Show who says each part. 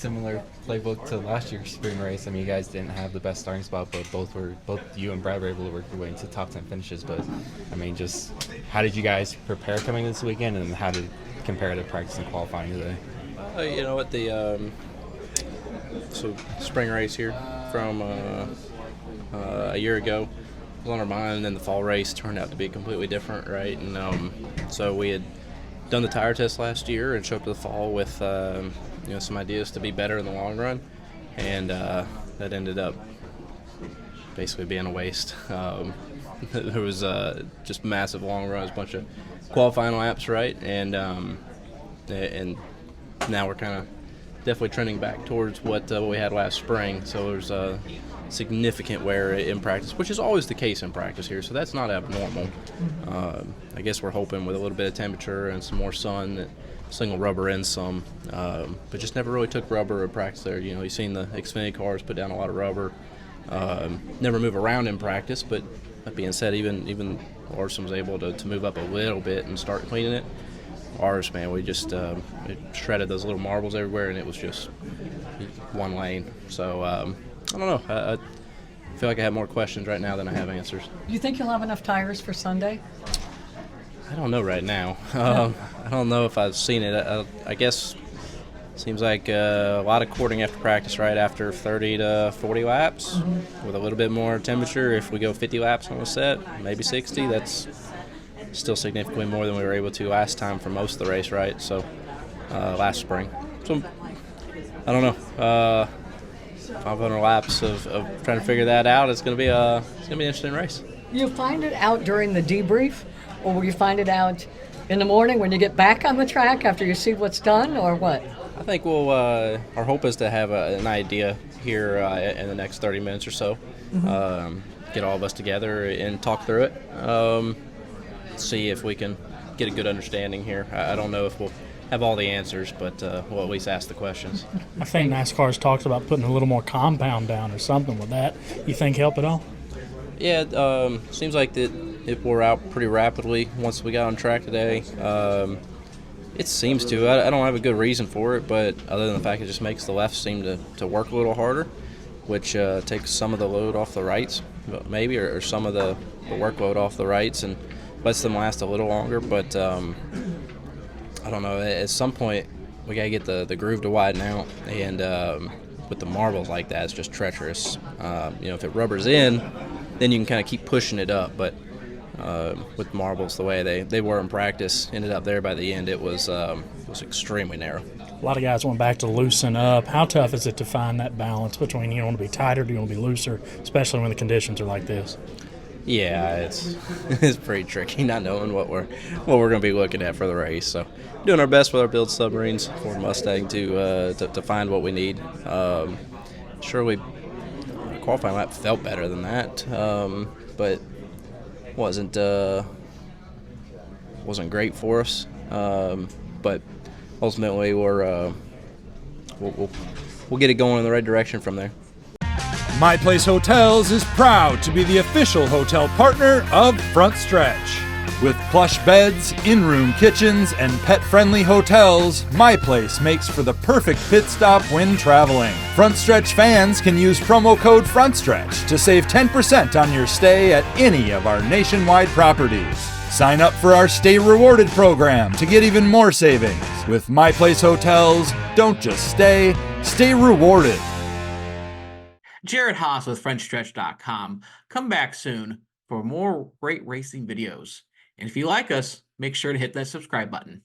Speaker 1: similar playbook to last year's spring race. I mean, you guys didn't have the best starting spot, but both you and Brad were able to work your way into top 10 finishes. But I mean, just how did you guys prepare coming this weekend, and how did it compare to practice and qualifying today?
Speaker 2: You know what, the so spring race here from a year ago was on our mind, and then the fall race turned out to be completely different, right? And so we had done the tire test last year and showed up to the fall with some ideas to be better in the long run, and that ended up basically being a waste. There was just massive long runs, a bunch of qualifying laps, right? And now we're kind of definitely trending back towards what we had last spring. So there's a significant wear in practice, which is always the case in practice here, so that's not abnormal. I guess we're hoping with a little bit of temperature and some more sun that single rubber in some, but just never really took rubber in practice there. You know, you've seen the Xfinity cars put down a lot of rubber, never move around in practice, but that being said, even Larson was able to move up a little bit and start cleaning it. Ours, man, we just it shredded those little marbles everywhere, and it was just one lane. So I don't know. I feel like I have more questions right now than I have answers.
Speaker 3: Do you think you'll have enough tires for Sunday?
Speaker 2: I don't know right now. I don't know if I've seen it. I guess it seems like a lot of cording after practice, right after 30 to 40 laps, with a little bit more temperature. If we go 50 laps on the set, maybe 60, that's still significantly more than we were able to last time for most of the race, right? So last spring. So I don't know. 500 laps of trying to figure that out. It's gonna be an interesting race.
Speaker 3: You find it out during the debrief, or will you find it out in the morning when you get back on the track after you see what's done, or what?
Speaker 2: I think we'll. Our hope is to have an idea here in the next 30 minutes or so. Get all of us together and talk through it. See if we can get a good understanding here. I don't know if we'll have all the answers, but we'll at least ask the questions.
Speaker 4: I think NASCAR's talked about putting a little more compound down or something with that. You think help at all?
Speaker 2: Yeah, seems like that it wore out pretty rapidly once we got on track today. It seems to. I don't have a good reason for it, but other than the fact it just makes the left seem to work a little harder, which takes some of the load off the rights, maybe, or some of the workload off the rights and lets them last a little longer. But I don't know. At some point, we got to get the groove to widen out, and with the marbles like that, it's just treacherous. If it rubbers in, then you can kind of keep pushing it up. But with marbles, the way they were in practice, ended up there by the end, it was extremely narrow.
Speaker 4: A lot of guys went back to loosen up. How tough is it to find that balance between you want to be tighter, do you want to be looser, especially when the conditions are like this?
Speaker 2: Yeah, it's pretty tricky not knowing what we're going to be looking at for the race. So doing our best with our build submarines, Ford Mustang, to find what we need. Surely qualifying lap felt better than that, but wasn't great for us. But ultimately, we'll get it going in the right direction from there.
Speaker 5: My Place Hotels is proud to be the official hotel partner of Frontstretch. With plush beds, in-room kitchens, and pet-friendly hotels, My Place makes for the perfect pit stop when traveling. Frontstretch fans can use promo code FRONTSTRETCH to save 10% on your stay at any of our nationwide properties. Sign up for our Stay Rewarded program to get even more savings. With My Place Hotels, don't just stay rewarded.
Speaker 6: Jared Haas with Frontstretch.com. Come back soon for more great racing videos. And if you like us, make sure to hit that subscribe button.